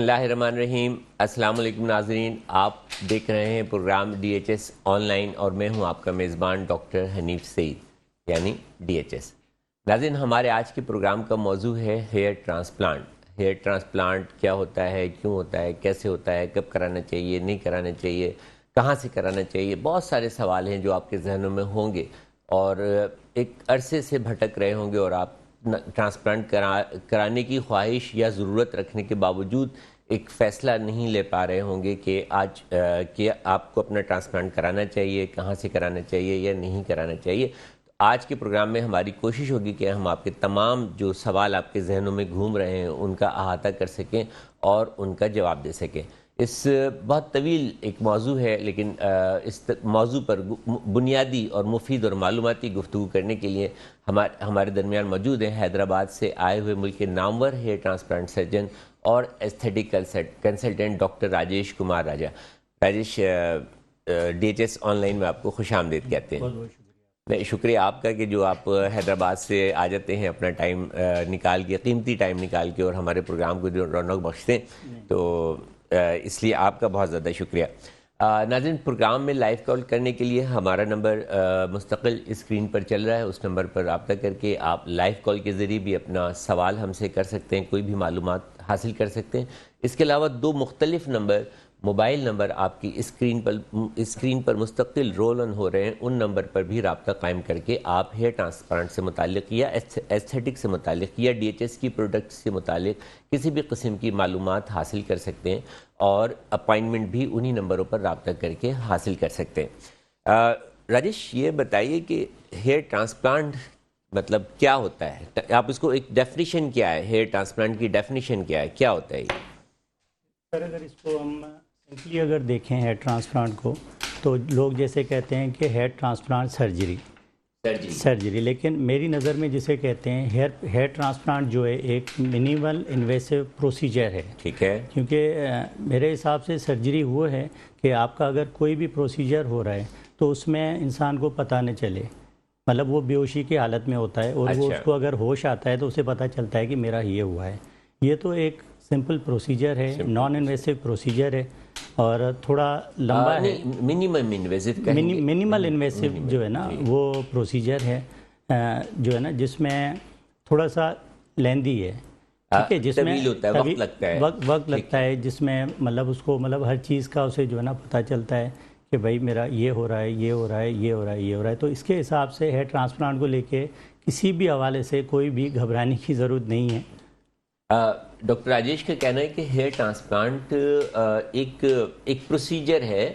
اللہ الرحمن الرحیم۔ السلام علیکم ناظرین، آپ دیکھ رہے ہیں program D H S online اور میں ہوں آپ کا میزبان ڈاکٹر حنیف سعید یعنی ڈی ایچ ایس۔ ناظرین، ہمارے آج کے پروگرام کا موضوع ہے ہیئر ٹرانسپلانٹ۔ ہیئر ٹرانسپلانٹ کیا ہوتا ہے، کیوں ہوتا ہے، کیسے ہوتا ہے، کب کرانا چاہیے، نہیں کرانا چاہیے، کہاں سے کرانا چاہیے، بہت سارے سوال ہیں جو آپ کے ذہنوں میں ہوں گے اور ایک عرصے سے بھٹک رہے ہوں گے اور آپ ٹرانسپلانٹ کرانے کی خواہش یا ضرورت رکھنے کے باوجود ایک فیصلہ نہیں لے پا رہے ہوں گے کہ آج کہ آپ کو اپنا ٹرانسپلانٹ کرانا چاہیے، کہاں سے کرانا چاہیے یا نہیں کرانا چاہیے۔ آج کے پروگرام میں ہماری کوشش ہوگی کہ ہم آپ کے تمام جو سوال آپ کے ذہنوں میں گھوم رہے ہیں ان کا احاطہ کر سکیں اور ان کا جواب دے سکیں۔ اس بہت طویل ایک موضوع ہے، لیکن اس موضوع پر بنیادی اور مفید اور معلوماتی گفتگو کرنے کے لیے ہمارے درمیان موجود ہیں ایدرآباد سے آئے ہوئے ملک کے نامور ہیئر ٹرانسپلانٹ سرجن اور aesthetic consultant doctor Rajesh Kumar Raja. Rajesh, D H S online میں آپ کو خوش آمدید کہتے ہیں۔ نہیں، شکریہ آپ کا کہ جو آپ حیدرآباد سے آ جاتے ہیں اپنا ٹائم نکال کے، قیمتی ٹائم نکال کے اور ہمارے پروگرام کو جو رونق بخشتے ہیں، تو اس لیے آپ کا بہت زیادہ شکریہ۔ ناظرین، پروگرام میں لائیو کال کرنے کے لیے ہمارا نمبر مستقل اسکرین پر چل رہا ہے، اس نمبر پر رابطہ کر کے آپ لائیو کال کے ذریعے بھی اپنا سوال ہم سے کر سکتے ہیں، کوئی بھی معلومات حاصل کر سکتے ہیں۔ اس کے علاوہ دو مختلف نمبر، موبائل نمبر آپ کی اسکرین پر مستقل رول آن ہو رہے ہیں، ان نمبر پر بھی رابطہ قائم کر کے آپ ہیئر ٹرانسپلانٹ سے متعلق یا ایستھیٹک سے متعلق یا ڈی ایچ ایس کی پروڈکٹ سے متعلق کسی بھی قسم کی معلومات حاصل کر سکتے ہیں اور اپائنٹمنٹ بھی انہی نمبروں پر رابطہ کر کے حاصل کر سکتے ہیں۔ راجیش، یہ بتائیے کہ ہیئر ٹرانسپلانٹ مطلب کیا ہوتا ہے؟ آپ اس کو ایک ڈیفینیشن کیا ہے، ہیئر ٹرانسپلانٹ کی ڈیفینیشن کیا ہے، کیا ہوتا ہے یہ؟ سر، اگر اس کو ہم سمپلی اگر دیکھیں ہیئر ٹرانسپلانٹ کو، تو لوگ جیسے کہتے ہیں کہ ہیئر ٹرانسپلانٹ سرجری، لیکن میری نظر میں جسے کہتے ہیں ہیئر ٹرانسپلانٹ جو ہے ایک منیمل انویسو پروسیجر ہے۔ ٹھیک ہے، کیونکہ میرے حساب سے سرجری وہ ہے کہ آپ کا اگر کوئی بھی پروسیجر ہو رہا ہے تو اس میں انسان کو پتہ نہ چلے، مطلب وہ بے ہوشی کی حالت میں ہوتا ہے اور وہ اس کو اگر ہوش آتا ہے تو اسے پتہ چلتا ہے کہ میرا یہ ہوا ہے۔ یہ تو ایک سمپل پروسیجر ہے، نان انویسو پروسیجر ہے اور تھوڑا لمبا ہے، منیمل انویسو جو ہے نا وہ پروسیجر ہے جو ہے نا، جس میں تھوڑا سا لیندی ہے، ٹھیک ہے، جس میں وقت لگتا ہے، جس میں مطلب اس کو مطلب ہر چیز کا اسے جو ہے نا پتہ چلتا ہے کہ بھائی میرا یہ ہو رہا ہے، یہ ہو رہا ہے، یہ ہو رہا ہے، یہ ہو رہا ہے۔ تو اس کے حساب سے ہیئر ٹرانسپلانٹ کو لے کے کسی بھی حوالے سے کوئی بھی گھبرانے کی ضرورت نہیں ہے۔ ڈاکٹر راجیش کا کہنا ہے کہ ہیئر ٹرانسپلانٹ ایک پروسیجر ہے،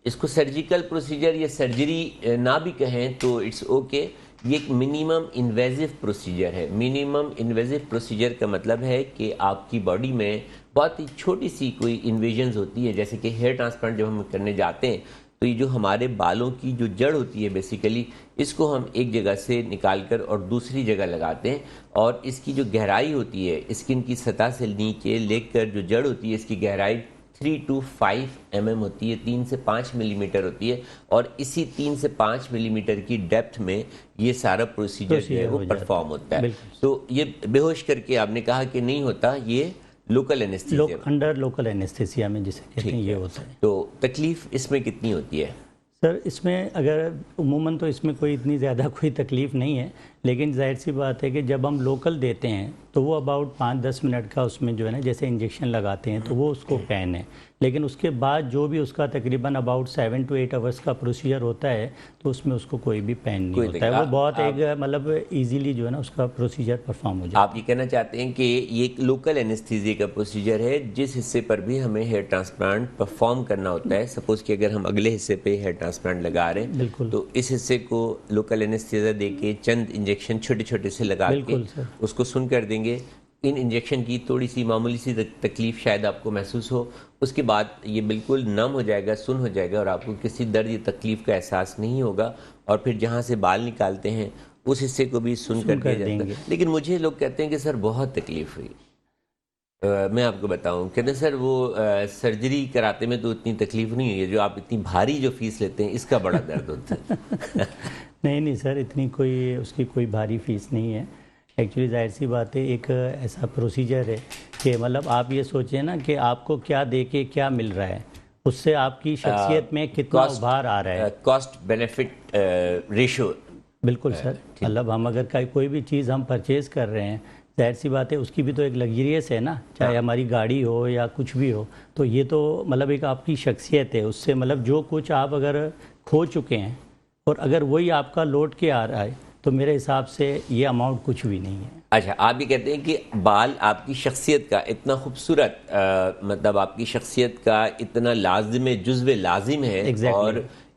اس کو سرجیکل پروسیجر یا سرجری نہ بھی کہیں تو اٹس اوکے، یہ ایک منیمم انویزو پروسیجر ہے۔ منیمم انویزو پروسیجر کا مطلب ہے کہ آپ کی باڈی میں بہت ہی چھوٹی سی کوئی انویژنز ہوتی ہے، جیسے کہ ہیئر ٹرانسپلانٹ جب ہم کرنے جاتے ہیں تو یہ جو ہمارے بالوں کی جو جڑ ہوتی ہے بیسیکلی، اس کو ہم ایک جگہ سے نکال کر اور دوسری جگہ لگاتے ہیں، اور اس کی جو گہرائی ہوتی ہے اسکن کی سطح سے نیچے لے کر جو جڑ ہوتی ہے اس کی گہرائی 3 to 5 mm ہوتی ہے، 3 سے 5 ملی میٹر ہوتی ہے، اور اسی 3 سے 5 ملی میٹر کی ڈیپتھ میں یہ سارا پروسیجر جو ہے وہ پرفارم ہوتا ہے۔ تو یہ بے ہوش کر کے آپ نے کہا کہ نہیں ہوتا، یہ لوکل اینستھیسیا، انڈر لوکل اینستھیسیا میں جسے کہتے ہیں یہ ہوتا ہے۔ تو تکلیف اس میں کتنی ہوتی ہے؟ سر، اس میں اگر عموماً تو اس میں کوئی اتنی زیادہ کوئی تکلیف نہیں ہے، لیکن ظاہر سی بات ہے کہ جب ہم لوکل دیتے ہیں تو وہ اباؤٹ 5-10 منٹ کا اس میں جو ہے نا جیسے انجیکشن لگاتے ہیں تو وہ اس کو پین ہے، لیکن اس کے بعد جو بھی اس کا تقریباً اباؤٹ 7 to 8 hours کا پروسیجر ہوتا ہے تو اس میں اس کو کوئی بھی پین نہیں ہوتا ہے، وہ بہت ایک مطلب ایزیلی جو ہے نا اس کا پروسیجر پرفارم ہو جاتا ہے۔ آپ یہ کہنا چاہتے ہیں کہ یہ ایک لوکل اینستھیزیا کا پروسیجر ہے، جس حصے پر بھی ہمیں ہیئر ٹرانسپلانٹ پرفارم کرنا ہوتا ہے، سپوز کہ اگر ہم اگلے حصے پہ ہیئر ٹرانسپلانٹ لگا رہے ہیں تو اس حصے کو لوکل اینستھیزیا دے کے چند انجیکشن چھوٹے چھوٹے سے لگا کے اس کو سن کر دیں گے۔ ان انجیکشن کی تھوڑی سی معمولی سی تکلیف شاید آپ کو محسوس ہو، اس کے بعد یہ بالکل نم ہو جائے گا، سن ہو جائے گا اور آپ کو کسی درد یا تکلیف کا احساس نہیں ہوگا، اور پھر جہاں سے بال نکالتے ہیں اس حصے کو بھی سن کر دیا جاتا ہے۔ لیکن مجھے لوگ کہتے ہیں کہ سر بہت تکلیف ہوئی، میں آپ کو بتاؤں کہتے ہیں سر وہ سرجری کراتے میں تو اتنی تکلیف نہیں ہوئی ہے، جو آپ اتنی بھاری جو فیس لیتے ہیں اس کا بڑا درد ہوتا ہے۔ نہیں سر، اتنی کوئی اس کی کوئی بھاری فیس نہیں ہے، ایکچولی ظاہر سی بات ہے، ایک ایسا پروسیجر ہے کہ مطلب آپ یہ سوچیں نا کہ آپ کو کیا دے کے کیا مل رہا ہے، اس سے آپ کی شخصیت میں کتنا ابھار آ رہا ہے. Cost benefit ratio. بالکل سر، مطلب ہم اگر کوئی بھی چیز ہم پرچیز کر رہے ہیں، ظاہر سی بات ہے اس کی بھی تو ایک لگژریس ہے نا، چاہے ہماری گاڑی ہو یا کچھ بھی ہو. تو یہ تو مطلب ایک آپ کی شخصیت ہے، اس سے مطلب جو کچھ آپ اگر کھو چکے ہیں اور اگر وہی آپ کا لوٹ کے آ رہا ہے تو میرے حساب سے یہ اماؤنٹ کچھ بھی نہیں ہے. اچھا، آپ یہ کہتے ہیں کہ بال آپ کی شخصیت کا اتنا خوبصورت مطلب آپ کی شخصیت کا اتنا لازم جزو لازم ہے اور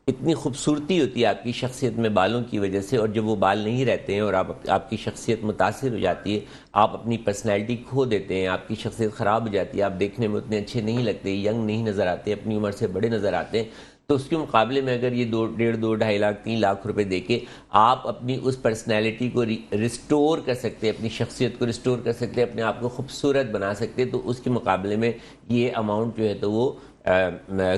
اتنی خوبصورتی ہوتی ہے آپ کی شخصیت میں بالوں کی وجہ سے، اور جب وہ بال نہیں رہتے ہیں اور آپ کی شخصیت متاثر ہو جاتی ہے، آپ اپنی پرسنالٹی کھو دیتے ہیں، آپ کی شخصیت خراب ہو جاتی ہے، آپ دیکھنے میں اتنے اچھے نہیں لگتے، ینگ نہیں نظر آتے، اپنی عمر سے بڑے نظر آتے ہیں. تو اس کے مقابلے میں اگر یہ 2.5 لاکھ 3 لاکھ روپے دے کے آپ اپنی اس پرسنالٹی کو ریسٹور کر سکتے ہیں، اپنی شخصیت کو ریسٹور کر سکتے ہیں، اپنے آپ کو خوبصورت بنا سکتے ہیں، تو اس کے مقابلے میں یہ اماؤنٹ جو ہے تو وہ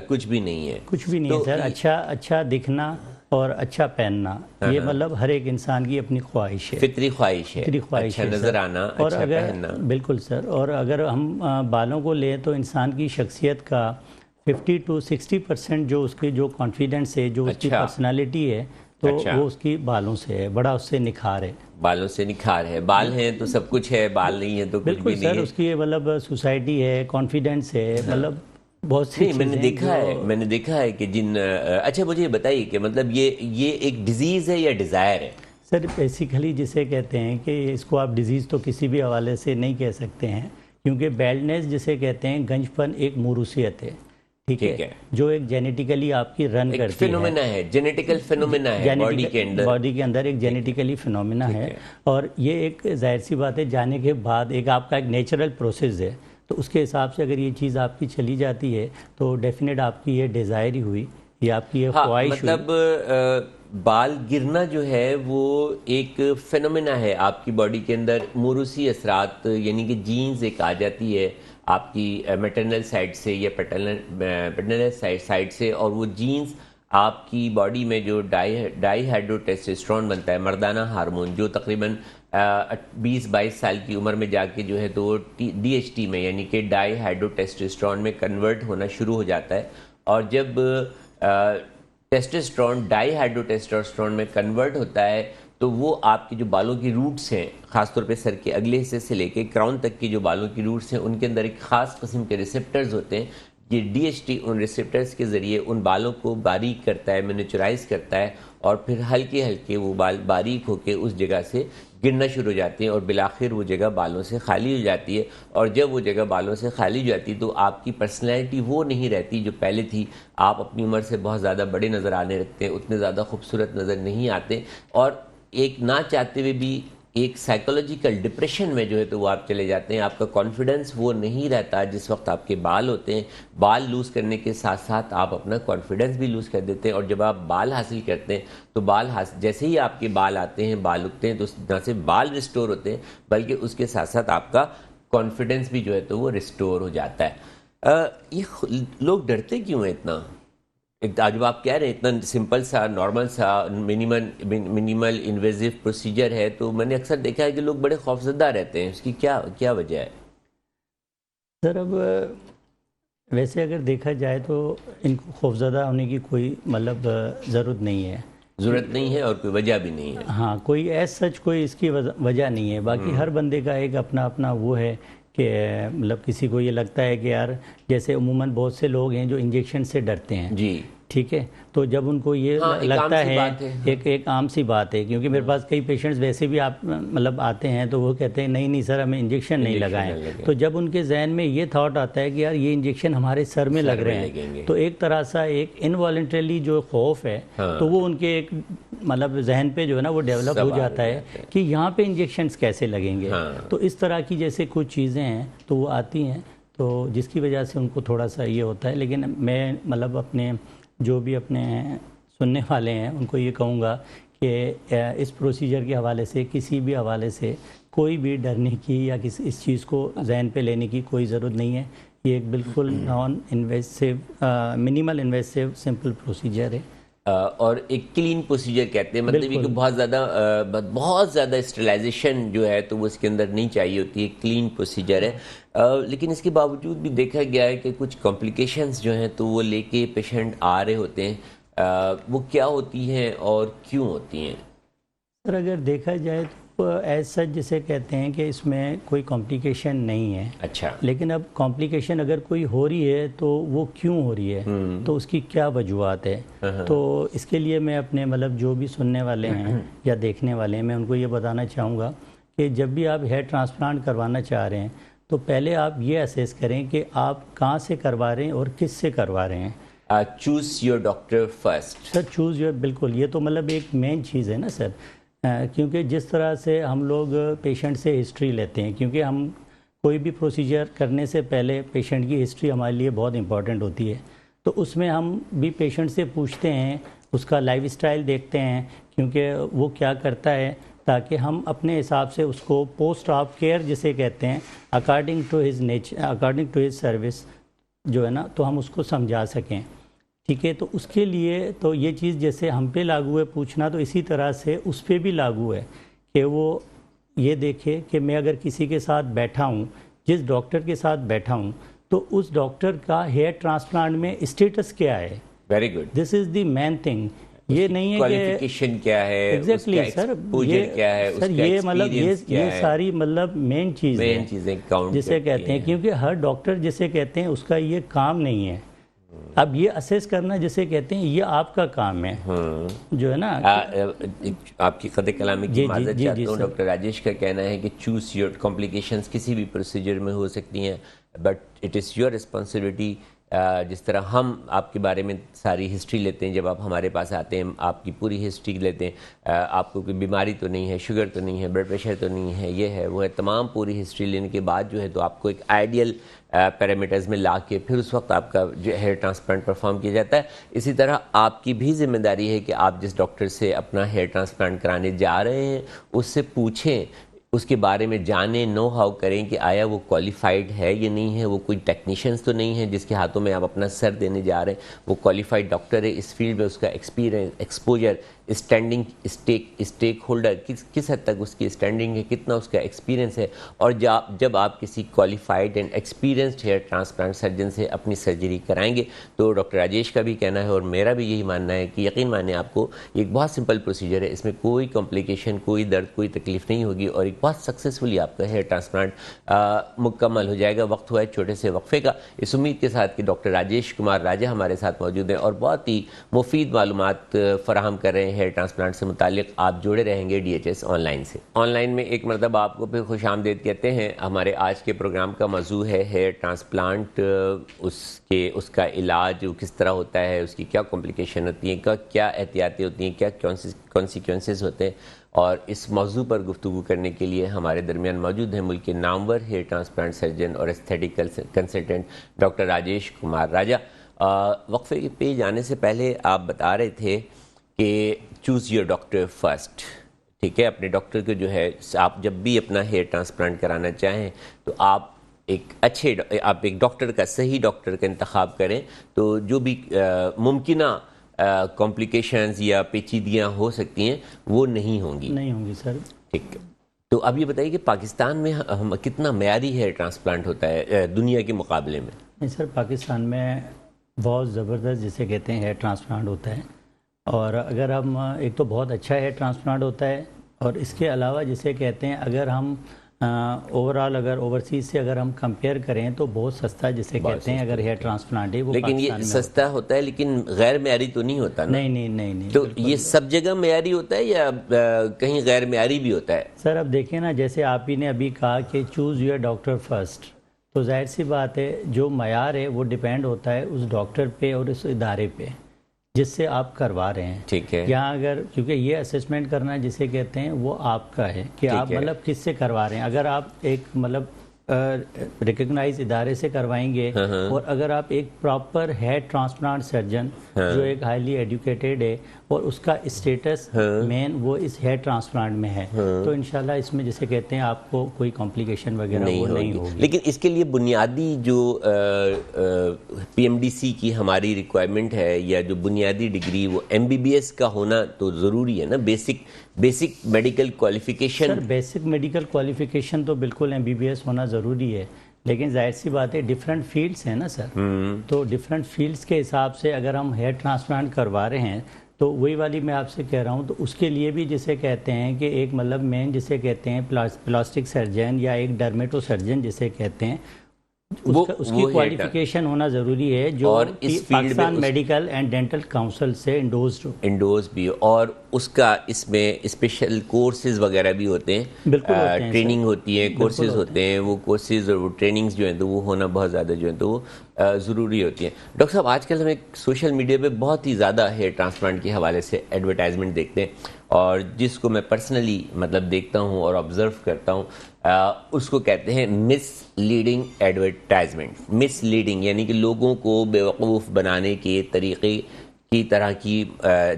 کچھ بھی نہیں ہے. کچھ بھی نہیں ہے سر. اچھا دکھنا اور اچھا پہننا یہ مطلب ہر ایک انسان کی اپنی خواہش ہے، فطری خواہش ہے، اچھا نظر آنا، اچھا پہننا. بالکل سر. اور اگر ہم بالوں کو لیں تو انسان کی شخصیت کا 50 to 60% جو اس کے جو کانفیڈنس ہے، جو اس کی پرسنالٹی ہے، تو وہ اس کی بالوں سے ہے، بڑا اس سے نکھار ہے. بالوں سے نکھار ہے. بال ہیں تو سب کچھ ہے، بال نہیں ہے تو کچھ بھی نہیں ہے. بالکل سر، اس کی مطلب سوسائٹی ہے، کانفیڈنس ہے، مطلب بہت سی چیزیں. میں نے دیکھا ہے کہ اچھا مجھے یہ بتائیے کہ مطلب یہ ایک ڈیزیز ہے یا ڈیزائر ہے؟ سر بیسیکلی جسے کہتے ہیں کہ اس کو آپ ڈیزیز تو کسی بھی حوالے سے نہیں کہہ سکتے ہیں، کیونکہ بیلڈنس جسے کہتے ہیں، گنج پن ایک موروثیت ہے، ٹھیک ہے، جو ایک جینیٹیکلی آپ کی رن کرتی ہے، فینومینا ہے، جینیٹیکل فینومینا ہے، باڈی کے اندر ایک جینیٹیکلی فینومینا ہے. اور یہ ایک ظاہر سی بات ہے، جانے کے بعد ایک آپ کا ایک نیچرل پروسیس ہے. تو اس کے حساب سے اگر یہ چیز آپ کی چلی جاتی ہے تو ڈیفینیٹ آپ کی یہ ڈیزائر ہی ہوئی، یہ آپ کی یہ خواہش ہوئی. مطلب بال گرنا جو ہے وہ ایک فینومینا ہے آپ کی باڈی کے اندر، موروثی اثرات، یعنی کہ جینز ایک آ جاتی ہے آپ کی میٹرنل سائڈ سے یا پیٹرنل سائڈ سے، اور وہ جینز آپ کی باڈی میں جو ڈائی ہائیڈرو ٹیسٹوسٹرون بنتا ہے، مردانہ ہارمون، جو تقریباً 20-22 سال کی عمر میں جا کے جو ہے تو وہ DHT میں یعنی کہ ڈائی ہائیڈرو ٹیسٹوسٹرون میں کنورٹ ہونا شروع ہو جاتا ہے. اور جب ٹیسٹوسٹرون ڈائی ہائیڈرو ٹیسٹوسٹرون میں کنورٹ ہوتا ہے تو وہ آپ کی جو بالوں کی روٹس ہیں، خاص طور پہ سر کے اگلے حصے سے لے کے کراؤن تک کی جو بالوں کی روٹس ہیں، ان کے اندر ایک خاص قسم کے ریسیپٹرز ہوتے ہیں. یہ DHT ان ریسیپٹرز کے ذریعے ان بالوں کو باریک کرتا ہے، مینیچرائز کرتا ہے، اور پھر ہلکے وہ بال باریک ہو کے اس جگہ سے گرنا شروع ہو جاتے ہیں، اور بالآخر وہ جگہ بالوں سے خالی ہو جاتی ہے. اور جب وہ جگہ بالوں سے خالی ہو جاتی ہے تو آپ کی پرسنالٹی وہ نہیں رہتی جو پہلے تھی. آپ اپنی عمر سے بہت زیادہ بڑے نظر آنے لگتے ہیں، اتنے زیادہ خوبصورت نظر نہیں آتے، اور ایک نہ چاہتے ہوئے بھی ایک سائیکولوجیکل ڈپریشن میں جو ہے تو وہ آپ چلے جاتے ہیں. آپ کا کانفیڈنس وہ نہیں رہتا جس وقت آپ کے بال ہوتے ہیں. بال لوز کرنے کے ساتھ ساتھ آپ اپنا کانفیڈنس بھی لوز کر دیتے ہیں، اور جب آپ بال حاصل کرتے ہیں تو جیسے ہی آپ کے بال آتے ہیں، بال اگتے ہیں، تو نہ صرف بال ریسٹور ہوتے ہیں بلکہ اس کے ساتھ ساتھ آپ کا کانفیڈنس بھی جو ہے تو وہ ریسٹور ہو جاتا ہے. یہ لوگ ڈرتے کیوں ہیں اتنا؟ جب آپ کہہ رہے ہیں اتنا سمپل سا، نارمل سا، منیمل انویزو پروسیجر ہے، تو میں نے اکثر دیکھا ہے کہ لوگ بڑے خوفزدہ رہتے ہیں. اس کی کیا وجہ ہے؟ سر اب ویسے اگر دیکھا جائے تو ان کو خوفزدہ ہونے کی کوئی مطلب ضرورت نہیں ہے اور کوئی وجہ بھی نہیں ہے. ہاں، کوئی سچ کوئی اس کی وجہ نہیں ہے. باقی ہر بندے کا ایک اپنا وہ ہے کہ مطلب کسی کو یہ لگتا ہے کہ یار جیسے عموماً بہت سے لوگ ہیں جو انجیکشن سے ڈرتے ہیں، جی ٹھیک ہے، تو جب ان کو یہ لگتا ہے ایک عام سی بات ہے، کیونکہ میرے پاس کئی پیشنٹس ویسے بھی آپ مطلب آتے ہیں تو وہ کہتے ہیں نہیں سر ہمیں انجیکشن نہیں لگائیں. تو جب ان کے ذہن میں یہ تھاٹ آتا ہے کہ یار یہ انجیکشن ہمارے سر میں لگ رہے ہیں، تو ایک طرح سا ایک انوالنٹریلی جو خوف ہے تو وہ ان کے ایک مطلب ذہن پہ جو ہے نا وہ ڈیولپ ہو جاتا ہے کہ یہاں پہ انجیکشنز کیسے لگیں گے. تو اس طرح کی جیسے کچھ چیزیں ہیں تو وہ آتی ہیں، تو جس کی وجہ سے ان کو تھوڑا سا یہ ہوتا ہے. لیکن میں مطلب اپنے جو بھی اپنے سننے والے ہیں ان کو یہ کہوں گا کہ اس پروسیجر کے حوالے سے کسی بھی حوالے سے کوئی بھی ڈرنے کی یا اس چیز کو ذہن پہ لینے کی کوئی ضرورت نہیں ہے. یہ ایک بالکل non invasive, minimal invasive simple procedure ہے اور ایک کلین پروسیجر کہتے ہیں، مطلب یہ کہ بہت زیادہ اسٹرلائزیشن جو ہے تو وہ اس کے اندر نہیں چاہیے ہوتی ہے، کلین پروسیجر ہے. لیکن اس کے باوجود بھی دیکھا گیا ہے کہ کچھ کمپلیکیشنز جو ہیں تو وہ لے کے پیشنٹ آ رہے ہوتے ہیں. وہ کیا ہوتی ہیں اور کیوں ہوتی ہیں؟ سر اگر دیکھا جائے تو ایز سچ جسے کہتے ہیں کہ اس میں کوئی کمپلیکیشن نہیں ہے. اچھا. لیکن اب کمپلیکیشن اگر کوئی ہو رہی ہے تو وہ کیوں ہو رہی ہے، تو اس کی کیا وجوہات ہے. تو اس کے لیے میں اپنے مطلب جو بھی سننے والے ہیں یا دیکھنے والے ہیں، میں ان کو یہ بتانا چاہوں گا کہ جب بھی آپ ہیئر ٹرانسپلانٹ کروانا چاہ رہے ہیں تو پہلے آپ یہ اسیس کریں کہ آپ کہاں سے کروا رہے ہیں اور کس سے کروا رہے ہیں. Choose your doctor first. Sir choose your, بالکل، یہ تو مطلب ایک مین چیز ہے نا سر. کیونکہ جس طرح سے ہم لوگ پیشنٹ سے ہسٹری لیتے ہیں، کیونکہ ہم کوئی بھی پروسیجر کرنے سے پہلے پیشنٹ کی ہسٹری ہمارے لیے بہت امپورٹنٹ ہوتی ہے. تو اس میں ہم بھی پیشنٹ سے پوچھتے ہیں، اس کا لائف اسٹائل دیکھتے ہیں، کیونکہ وہ کیا کرتا ہے، تاکہ ہم اپنے حساب سے اس کو پوسٹ آف کیئر جسے کہتے ہیں according to his nature, according to his service جو ہے نا، تو ہم اس کو سمجھا سکیں. ٹھیک ہے. تو اس کے لیے تو یہ چیز جیسے ہم پہ لاگو ہے پوچھنا، تو اسی طرح سے اس پہ بھی لاگو ہے کہ وہ یہ دیکھے کہ میں اگر کسی کے ساتھ بیٹھا ہوں، جس ڈاکٹر کے ساتھ بیٹھا ہوں، تو اس ڈاکٹر کا ہیئر ٹرانسپلانٹ میں اسٹیٹس کیا ہے. Very good. This is the main thing. یہ نہیں ہے کہ کوالیفیکیشن کیا ہے، ایگزیکٹلی سر، یہ مطلب یہ ساری مطلب مین چیزیں جسے کہتے ہیں، کیونکہ ہر ڈاکٹر جسے کہتے ہیں اس کا یہ کام نہیں ہے. اب یہ اسیس کرنا جسے کہتے ہیں یہ آپ کا کام ہے جو ہے نا. آپ کی قطع کلامی کی معذرت چاہتا ہوں. ڈاکٹر راجیش کا کہنا ہے کہ چوز یور کمپلیکیشنز کسی بھی پروسیجر میں ہو سکتی ہیں، but it is your responsibility. جس طرح ہم آپ کے بارے میں ساری ہسٹری لیتے ہیں، جب آپ ہمارے پاس آتے ہیں آپ کی پوری ہسٹری لیتے ہیں، آپ کو کوئی بیماری تو نہیں ہے، شوگر تو نہیں ہے، بلڈ پریشر تو نہیں ہے، یہ ہے وہ ہے، تمام پوری ہسٹری لینے کے بعد جو ہے تو آپ کو ایک آئیڈیل پیرامیٹرز میں لا کے پھر اس وقت آپ کا جو ہیئر ٹرانسپلانٹ پرفارم کیا جاتا ہے. اسی طرح آپ کی بھی ذمہ داری ہے کہ آپ جس ڈاکٹر سے اپنا ہیئر ٹرانسپلانٹ کرانے جا رہے ہیں اس سے پوچھیں، اس کے بارے میں جانیں، نو ہاؤ کریں کہ آیا وہ کوالیفائڈ ہے یا نہیں ہے، وہ کوئی ٹیکنیشینز تو نہیں ہے جس کے ہاتھوں میں آپ اپنا سر دینے جا رہے ہیں، وہ کوالیفائڈ ڈاکٹر ہے اس فیلڈ میں، اس کا experience, exposure, standing stake holder کس حد تک اس کی اسٹینڈنگ ہے، کتنا اس کا ایکسپیرینس ہے. اور جب آپ کسی qualified and experienced hair transplant surgeon سے اپنی سرجری کرائیں گے تو ڈاکٹر راجیش کا بھی کہنا ہے اور میرا بھی یہی ماننا ہے کہ یقین مانیں آپ کو یہ ایک بہت سمپل پروسیجر ہے، اس میں کوئی کمپلیکیشن، کوئی درد، کوئی تکلیف نہیں ہوگی اور ایک بہت سکسیزفلی آپ کا ہیئر ٹرانسپلانٹ مکمل ہو جائے گا. وقت ہوا ہے چھوٹے سے وقفے کا، اس امید کے ساتھ کہ ڈاکٹر راجیش کمار راجہ ہمارے ساتھ موجود ہیں اور بہت ہی مفید معلومات فراہم کر رہے ہیں ہیئر ٹرانسپلانٹ سے متعلق. آپ جڑے رہیں گے DHS آن لائن سے. آن لائن میں ایک مرتبہ آپ کو پھر خوش آمدید کہتے ہیں. ہمارے آج کے پروگرام کا موضوع ہے ہیئر ٹرانسپلانٹ، اس کا علاج کس طرح ہوتا ہے، اس کی کیا کمپلیکیشن ہوتی ہیں، کیا احتیاطیں ہوتی ہیں، کیا کانسیکوینسز ہوتے ہیں. اور اس موضوع پر گفتگو کرنے کے لیے ہمارے درمیان موجود ہیں ملک کے نامور ہیئر ٹرانسپلانٹ سرجن اور aesthetic consultant doctor Rajesh Kumar Raja. وقفے پہ جانے سے پہلے آپ بتا رہے تھے کہ چوز یور ڈاکٹر فرسٹ. ٹھیک ہے، اپنے ڈاکٹر کو جو ہے آپ جب بھی اپنا ہیئر ٹرانسپلانٹ کرانا چاہیں تو آپ ایک ڈاکٹر کا، صحیح ڈاکٹر کا انتخاب کریں تو جو بھی ممکنہ کمپلیکیشنز یا پیچیدگیاں ہو سکتی ہیں وہ نہیں ہوں گی سر. ٹھیک ہے. تو اب یہ بتائیے کہ پاکستان میں کتنا معیاری ہیئر ٹرانسپلانٹ ہوتا ہے دنیا کے مقابلے میں؟ نہیں سر، پاکستان میں بہت زبردست جسے کہتے ہیں ہیئر ٹرانسپلانٹ ہوتا ہے، اور اگر ہم ایک تو بہت اچھا ہیئر ٹرانسپلانٹ ہوتا ہے، اور اس کے علاوہ جسے کہتے ہیں اگر ہم اگر اوورسیز سے اگر ہم کمپیئر کریں تو بہت سستا جسے کہتے ہیں اگر ہیئر ٹرانسپلانٹ ہے وہ. لیکن یہ سستا ہوتا ہے لیکن غیر معیاری تو نہیں ہوتا نا؟ نہیں. تو یہ سب جگہ معیاری ہوتا ہے یا کہیں غیر معیاری بھی ہوتا ہے؟ سر اب دیکھیں نا، جیسے آپ ہی نے ابھی کہا کہ چوز یور ڈاکٹر فرسٹ، تو ظاہر سی بات ہے جو معیار ہے وہ ڈیپینڈ ہوتا ہے اس ڈاکٹر پہ اور اس ادارے پہ جس سے آپ کروا رہے ہیں. ٹھیک ہے. یہاں اگر کیونکہ یہ اسسمنٹ کرنا جسے کہتے ہیں وہ آپ کا ہے کہ آپ مطلب کس سے کروا رہے ہیں. اگر آپ ایک مطلب ریکگنائز ادارے سے کروائیں گے اور اگر آپ ایک پراپر ہیئر ٹرانسپلانٹ سرجن جو ایک ہائیلی ایڈوکیٹڈ ہے اور اس کا اسٹیٹس مین وہ اس ہیئر ٹرانسپلانٹ میں ہے تو انشاءاللہ اس میں جسے کہتے ہیں آپ کو کوئی کمپلیکیشن وغیرہ وہ نہیں ہوگی. لیکن اس کے لیے بنیادی جو پی ایم ڈی سی کی ہماری ریکوائرمنٹ ہے یا جو بنیادی ڈگری وہ ایم بی بی ایس کا ہونا تو ضروری ہے نا. Basic medical qualification. Sir basic medical qualification تو بالکل ایم بی بی ایس ہونا ضروری ہے لیکن ظاہر سی بات ہے ڈفرینٹ فیلڈس ہیں نا سر. تو ڈفرینٹ فیلڈس کے حساب سے اگر ہم ہیئر ٹرانسپلانٹ کروا رہے ہیں تو وہی والی میں آپ سے کہہ رہا ہوں تو اس کے لیے بھی جسے کہتے ہیں کہ ایک مطلب مین جسے کہتے ہیں پلاسٹک سرجن یا ایک ڈرمیٹو سرجن جسے کہتے ہیں اس کی کوالیفیکیشن ہونا ضروری ہے جو Pakistan medical and dental council سے انڈوز بھی اور اس کا اس میں اسپیشل کورسز وغیرہ بھی ہوتے ہیں. بالکل ٹریننگ ہوتی ہے, کورسز ہوتے ہیں. وہ کورسز اور وہ ٹریننگز جو ہیں تو وہ ہونا بہت زیادہ جو ہے تو وہ ضروری ہوتی ہیں. ڈاکٹر صاحب آج کل ہمیں سوشل میڈیا پہ بہت ہی زیادہ ہیئر ٹرانسپلانٹ کے حوالے سے ایڈورٹائزمنٹ دیکھتے ہیں اور جس کو میں پرسنلی مطلب دیکھتا ہوں اور آبزرو کرتا ہوں اس کو کہتے ہیں مس لیڈنگ ایڈورٹائزمنٹ. مس لیڈنگ یعنی کہ لوگوں کو بیوقوف بنانے کے طریقے کی طرح کی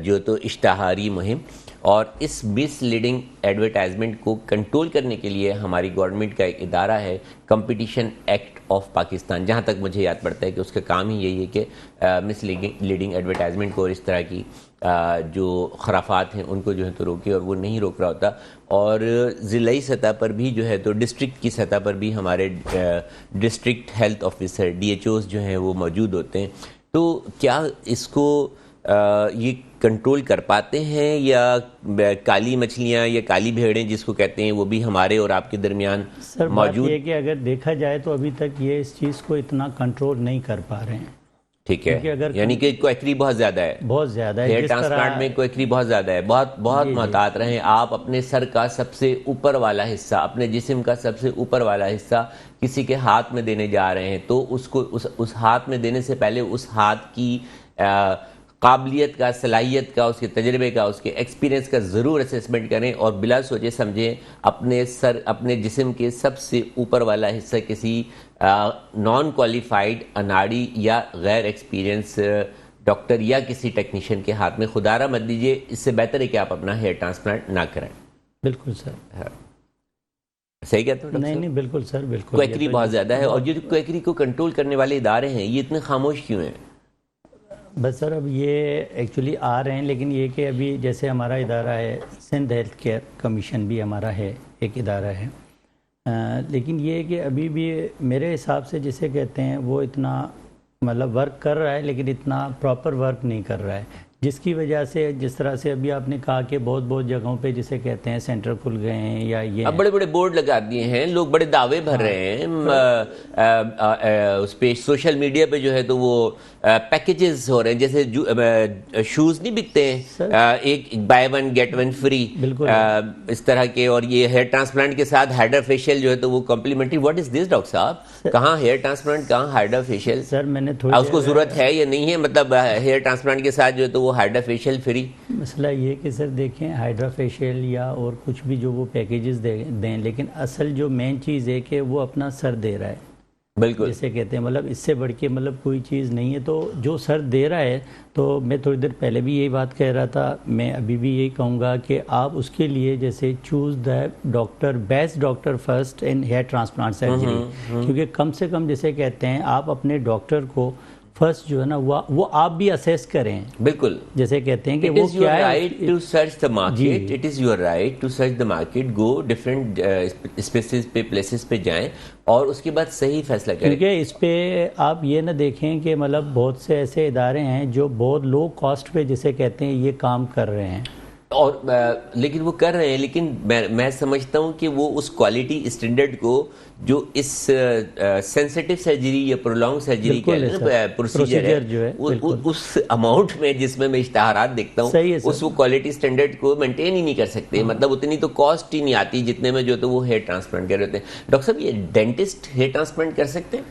جو تو اشتہاری مہم. اور اس مس لیڈنگ ایڈورٹائزمنٹ کو کنٹرول کرنے کے لیے ہماری گورنمنٹ کا ایک ادارہ ہے کمپٹیشن ایکٹ آف پاکستان. جہاں تک مجھے یاد پڑتا ہے کہ اس کا کام ہی یہی ہے کہ مس لیڈنگ ایڈورٹائزمنٹ کو اور اس طرح کی جو خرافات ہیں ان کو جو ہے تو روکے اور وہ نہیں روک رہا ہوتا. اور ضلعی سطح پر بھی جو ہے تو ڈسٹرکٹ کی سطح پر بھی ہمارے district health officer D H Os جو ہیں وہ موجود ہوتے ہیں. تو کیا اس کو یہ کنٹرول کر پاتے ہیں یا کالی مچھلیاں یا کالی بھیڑیں جس کو کہتے ہیں وہ بھی ہمارے اور آپ کے درمیان سر موجود ہے کہ اگر دیکھا جائے تو ابھی تک یہ اس چیز کو اتنا کنٹرول نہیں کر پا رہے ہیں. ٹھیک ہے, یعنی کہ کوئیکری بہت زیادہ ہے. بہت زیادہ ہے. ہیئر ٹرانسپلانٹ میں کوئیکری بہت زیادہ ہے. بہت محتاط رہیں. آپ اپنے سر کا سب سے اوپر والا حصہ, اپنے جسم کا سب سے اوپر والا حصہ کسی کے ہاتھ میں دینے جا رہے ہیں تو اس کو اس ہاتھ میں دینے سے پہلے اس ہاتھ کی قابلیت کا, صلاحیت کا, اس کے تجربے کا, اس کے ایکسپیرینس کا ضرور اسیسمنٹ کریں اور بلا سوچے سمجھیں اپنے جسم کے سب سے اوپر والا حصہ کسی نان کوالیفائڈ اناڑی یا غیر ایکسپیرینس ڈاکٹر یا کسی ٹیکنیشین کے ہاتھ میں خدا را مت دیجیے. اس سے بہتر ہے کہ آپ اپنا ہیئر ٹرانسپلانٹ نہ کریں. بالکل سر. صحیح کہتے ہیں؟ نہیں بالکل سر, بالکل. کوئیکری بہت زیادہ ہے اور جو کوئیکری کو کنٹرول کرنے والے ادارے ہیں یہ اتنے خاموش کیوں ہیں؟ بس سر اب یہ ایکچولی آ رہے ہیں لیکن یہ کہ ابھی جیسے ہمارا ادارہ ہے سندھ ہیلتھ کیئر کمیشن بھی ہمارا ہے, ایک ادارہ ہے, لیکن یہ کہ ابھی بھی میرے حساب سے جسے کہتے ہیں وہ اتنا مطلب ورک کر رہا ہے لیکن اتنا پراپر ورک نہیں کر رہا ہے, جس کی وجہ سے جس طرح سے ابھی آپ نے کہا کہ بہت جگہوں پہ جسے کہتے ہیں سینٹر کھل گئے ہیں یا یہ اب بڑے بڑے بورڈ لگا دیے ہیں, لوگ بڑے دعوے بھر رہے ہیں. اس پہ سوشل میڈیا پہ جو ہے تو وہ پیکیجز ہو رہے ہیں جیسے شوز نہیں بکتے ہیں ایک buy one get one free, اس طرح کے. اور یہ ہیئر ٹرانسپلانٹ کے ساتھ ہائیڈرا فیشیل جو ہے تو وہ complementary. What is this doctor صاحب؟ کہاں ہیئر ٹرانسپلانٹ, کہاں ہائیڈرا فیشیل؟ سر میں نے اس کو ضرورت ہے یا نہیں ہے؟ مطلب ہیئر ٹرانسپلانٹ کے ساتھ جو ہے تو وہ ہائیڈرا فیشیل فری. مسئلہ یہ کہ سر دیکھیں ہائیڈرا فیشیل یا اور کچھ بھی جو وہ پیکیجز دیں لیکن اصل جو مین چیز ہے کہ وہ اپنا سر دے رہا ہے. بالکل جیسے کہتے ہیں مطلب اس سے بڑھ کے مطلب کوئی چیز نہیں ہے. تو جو سر دے رہا ہے تو میں تھوڑی دیر پہلے بھی یہی بات کہہ رہا تھا, میں ابھی بھی یہی کہوں گا کہ آپ اس کے لیے جیسے choose the doctor, best doctor first in here transplant surgery, کیونکہ کم سے کم جیسے کہتے ہیں آپ اپنے ڈاکٹر کو فرسٹ جو ہے نا وہ آپ بھی اسیس کریں. بالکل جیسے کہتے ہیں کہ وہ کیا ہے. Right to search the market, it is your right to search the market, go different species پہ, پلیسز پہ جائیں اور اس کے بعد صحیح فیصلہ کریں. کیونکہ اس پہ آپ یہ نہ دیکھیں کہ مطلب بہت سے ایسے ادارے ہیں جو بہت لو کاسٹ پہ جسے کہتے ہیں یہ کام کر رہے ہیں اور لیکن وہ کر رہے ہیں, لیکن میں سمجھتا ہوں کہ وہ اس کوالٹی اسٹینڈرڈ کو جو اس سینسیٹیو سرجری یا پرولونگ سرجری کا پروسیجر ہے اس اماؤنٹ میں جس میں اشتہارات دیکھتا ہوں اس وہ کوالٹی اسٹینڈرڈ کو مینٹین ہی نہیں کر سکتے. مطلب اتنی تو کاسٹ ہی نہیں آتی جتنے میں جو تو وہ ہیئر ٹرانسپلانٹ کر رہے ہوتے ہیں. ڈاکٹر صاحب یہ ڈینٹسٹ ہیئر ٹرانسپلانٹ کر سکتے ہیں؟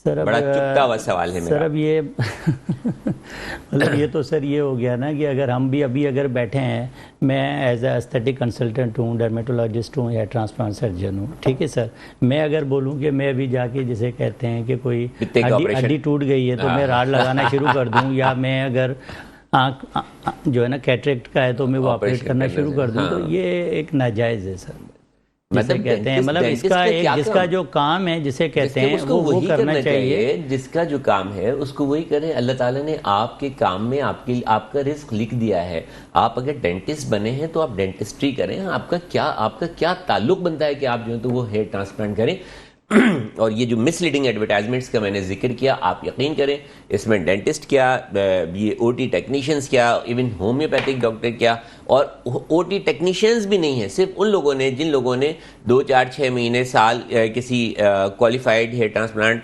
سر اب بڑا چپتا ہوا سوال ہے سر میرا. اب یہ مطلب یہ تو سر یہ ہو گیا نا کہ اگر ہم بھی ابھی اگر بیٹھے ہیں، میں ایز اے ایستھیٹک کنسلٹنٹ ہوں، ڈرمیٹولوجسٹ ہوں یا ٹرانسپلانٹ سرجن ہوں، ٹھیک ہے سر، میں اگر بولوں کہ میں ابھی جا کے جسے کہتے ہیں کہ کوئی پتے کا آپریشن. ہڈی ٹوٹ گئی ہے تو میں راڈ لگانا شروع کر دوں، یا میں اگر آنکھ جو ہے نا کیٹریکٹ کا ہے تو میں وہ آپریٹ کرنا شروع کر دوں، تو یہ ایک ناجائز ہے سر. جسے کہتے ہیں مطلب اس کا ایک جس کا جو کام ہے جسے کہتے ہیں وہ کرنا چاہیے. جس کا جو کام ہے اس کو وہی کریں. اللہ تعالیٰ نے آپ کے کام میں آپ کا رزق لکھ دیا ہے. آپ اگر ڈینٹسٹ بنے ہیں تو آپ ڈینٹسٹری کریں. آپ کا کیا تعلق بنتا ہے کہ آپ جو ہے تو وہ ہیئر ٹرانسپلانٹ کریں. اور یہ جو مس لیڈنگ ایڈورٹائزمنٹس کا میں نے ذکر کیا، آپ یقین کریں اس میں ڈینٹسٹ کیا، یہ او ٹی ٹیکنیشینز کیا، ایون ہومیوپیتھک ڈاکٹر کیا، اور او ٹی ٹیکنیشینز بھی نہیں ہیں، صرف ان لوگوں نے جن لوگوں نے 2 4 6 مہینے سال کسی کوالیفائڈ ہیئر ٹرانسپلانٹ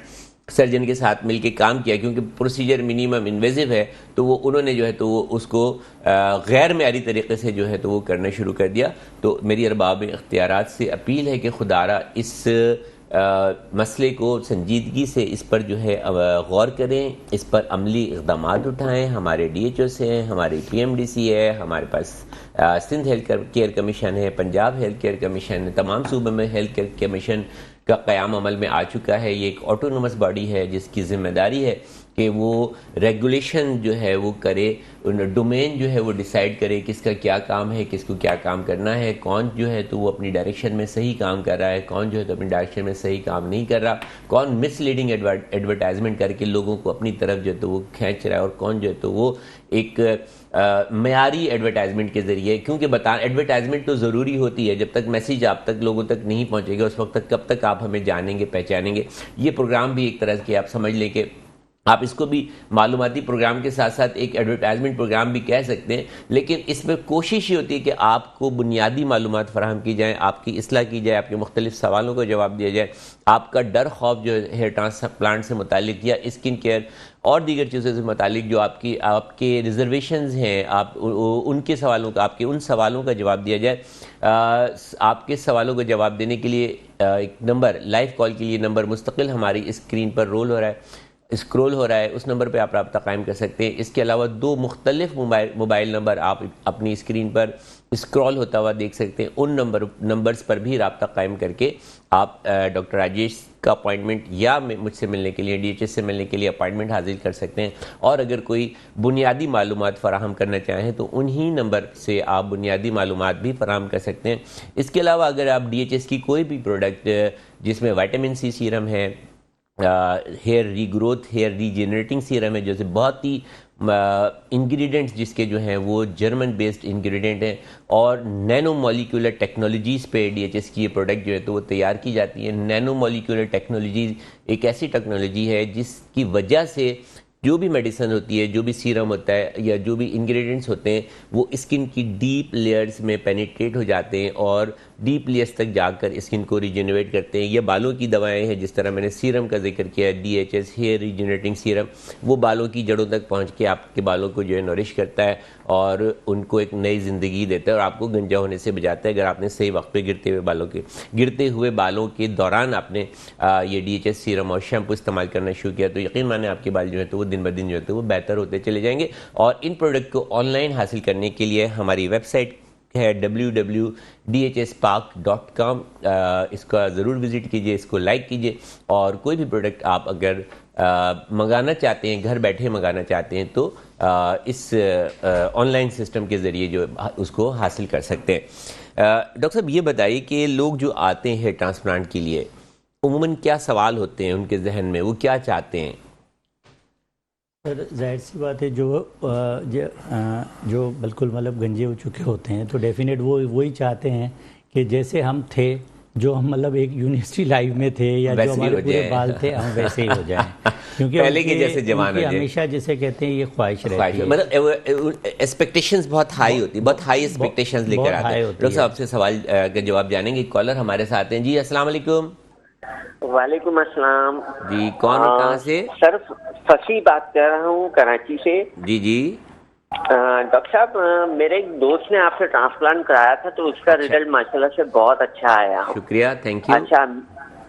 سرجن کے ساتھ مل کے کام کیا، کیونکہ پروسیجر منیمم انویزو ہے، تو وہ انہوں نے جو ہے تو وہ اس کو غیر معیاری طریقے سے جو ہے تو وہ کرنا شروع کر دیا. تو میری ارباب اختیارات سے اپیل ہے کہ خدارہ اس مسئلے کو سنجیدگی سے اس پر جو ہے غور کریں، اس پر عملی اقدامات اٹھائیں. ہمارے ڈی ایچ اوز ہیں، ہماری پی ایم ڈی سی ہے، ہمارے پاس سندھ ہیلتھ کیئر کمیشن ہے، پنجاب ہیلتھ کیئر کمیشن ہے، تمام صوبوں میں ہیلتھ کیئر کمیشن کا قیام عمل میں آ چکا ہے. یہ ایک آٹونومس باڈی ہے جس کی ذمہ داری ہے کہ وہ ریگولیشن جو ہے وہ کرے، ڈومین جو ہے وہ ڈیسائیڈ کرے کس کا کیا کام ہے، کس کو کیا کام کرنا ہے، کون جو ہے تو وہ اپنی ڈائریکشن میں صحیح کام کر رہا ہے، کون جو ہے تو اپنی ڈائریکشن میں صحیح کام نہیں کر رہا، کون مس لیڈنگ ایڈورٹائزمنٹ کر کے لوگوں کو اپنی طرف جو ہے تو وہ کھینچ رہا ہے، اور کون جو ہے تو وہ ایک معیاری ایڈورٹائزمنٹ کے ذریعے. کیونکہ ایڈورٹائزمنٹ تو ضروری ہوتی ہے، جب تک میسیج آپ تک لوگوں تک نہیں پہنچے گا اس وقت تک کب تک آپ ہمیں جانیں گے پہچانیں گے. یہ پروگرام بھی ایک طرح کے آپ سمجھ لیں کہ آپ اس کو بھی معلوماتی پروگرام کے ساتھ ساتھ ایک ایڈورٹائزمنٹ پروگرام بھی کہہ سکتے ہیں، لیکن اس میں کوشش یہ ہوتی ہے کہ آپ کو بنیادی معلومات فراہم کی جائیں، آپ کی اصلاح کی جائے، آپ کے مختلف سوالوں کا جواب دیا جائے، آپ کا ڈر خوف جو ہیئر ٹرانسپلانٹ سے متعلق یا اسکن کیئر اور دیگر چیزوں سے متعلق جو آپ کے ریزرویشنز ہیں، آپ ان کے سوالوں کا، آپ کے ان سوالوں کا جواب دیا جائے. آپ کے سوالوں کا جواب دینے کے لیے ایک نمبر، لائیو کال کے لیے نمبر مستقل ہماری اسکرین پر رول ہو رہا ہے، اسکرول ہو رہا ہے، اس نمبر پہ آپ رابطہ قائم کر سکتے ہیں. اس کے علاوہ 2 مختلف موبائل نمبر آپ اپنی اسکرین پر اسکرول ہوتا ہوا دیکھ سکتے ہیں. ان نمبرز پر بھی رابطہ قائم کر کے آپ ڈاکٹر راجیش کا اپائنٹمنٹ یا مجھ سے ملنے کے لیے، ڈی ایچ ایس سے ملنے کے لیے اپائنٹمنٹ حاصل کر سکتے ہیں. اور اگر کوئی بنیادی معلومات فراہم کرنا چاہیں تو انہی نمبر سے آپ بنیادی معلومات بھی فراہم کر سکتے ہیں. اس کے علاوہ اگر آپ ڈی ایچ ایس کی کوئی بھی پروڈکٹ جس میں وائٹامن سی سیرم ہے، ہیئر ری گروتھ، ہیئر ری جنریٹنگ سیرم ہے، جیسے بہت ہی انگریڈینٹس جس کے جو ہیں وہ جرمن بیسڈ انگریڈینٹ ہیں، اور نینو مولیکولر ٹیکنالوجیز پہ ڈی ایچ ایس کی یہ پروڈکٹ جو ہے تو وہ تیار کی جاتی ہے. نینو مولیکولر ٹیکنالوجیز ایک ایسی ٹیکنالوجی ہے جس کی وجہ سے جو بھی میڈیسن ہوتی ہے، جو بھی سیرم ہوتا ہے یا جو بھی انگریڈینٹس ہوتے ہیں، وہ اسکن کی ڈیپ لیئرز میں پینیٹریٹ ہو جاتے ہیں اور ڈیپ لیئرز تک جا کر اسکن کو ریجنریٹ کرتے ہیں. یہ بالوں کی دوائیں ہیں، جس طرح میں نے سیرم کا ذکر کیا، D H S hair regenerating serum, وہ بالوں کی جڑوں تک پہنچ کے آپ کے بالوں کو جو ہے نورش کرتا ہے اور ان کو ایک نئی زندگی دیتا ہے اور آپ کو گنجا ہونے سے بچاتا ہے. اگر آپ نے صحیح وقت پہ گرتے ہوئے بالوں کے دوران آپ نے یہ ڈی ایچ ایس سیرم اور شیمپو استعمال کرنا شروع کیا تو یقین مانیں آپ کے بال جو ہے تو وہ دن بدن جو ہے تو وہ بہتر ہوتے چلے جائیں گے. اور ان پروڈکٹ کو آن لائن حاصل کرنے کے لیے ہماری ویب سائٹ ہے www.dhspark.com. اس کا ضرور وزٹ کیجئے، اس کو لائک کیجئے، اور کوئی بھی پروڈکٹ آپ اگر منگانا چاہتے ہیں، گھر بیٹھے منگانا چاہتے ہیں تو اس آن لائن سسٹم کے ذریعے جو اس کو حاصل کر سکتے ہیں. ڈاکٹر صاحب یہ بتائیے کہ لوگ جو آتے ہیں ٹرانسپلانٹ کے لیے عموماً کیا سوال ہوتے ہیں ان کے ذہن میں، وہ کیا چاہتے ہیں؟ سر ظاہر سی بات ہے، جو بالکل مطلب گنجے ہو چکے ہوتے ہیں تو ڈیفینیٹ وہ وہی چاہتے ہیں کہ جیسے ہم تھے، جو ہم مطلب ایک یونیورسٹی لائف میں تھے یا جو ہمارے پورے بال تھے، ہم ویسے ہی ہو جائیں. کیونکہ پہلے کے جیسے جوان ہو جائیں. ہمیشہ جیسے کہتے ہیں یہ خواہش رہتی ہے، مطلب ایکسپیکٹیشنز بہت ہائی ہوتی، بہت ہائی ایکسپیکٹیشنز لے کر آتے ہیں. ڈاکٹر صاحب آپ سے سوال کا جواب جانیں گے. ایک کالر ہمارے ساتھ ہیں. جی السلام علیکم. وعلیکم السلام. جی کون اور کہاں سے؟ سر فصیح بات کر رہا ہوں کراچی سے. جی ڈاکٹر صاحب میرے ایک دوست نے آپ سے ٹرانسپلانٹ کرایا تھا تو اس کا ریزلٹ ماشاءاللہ سے بہت اچھا آیا. شکریہ، تھینک یو. اچھا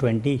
20,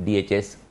DHS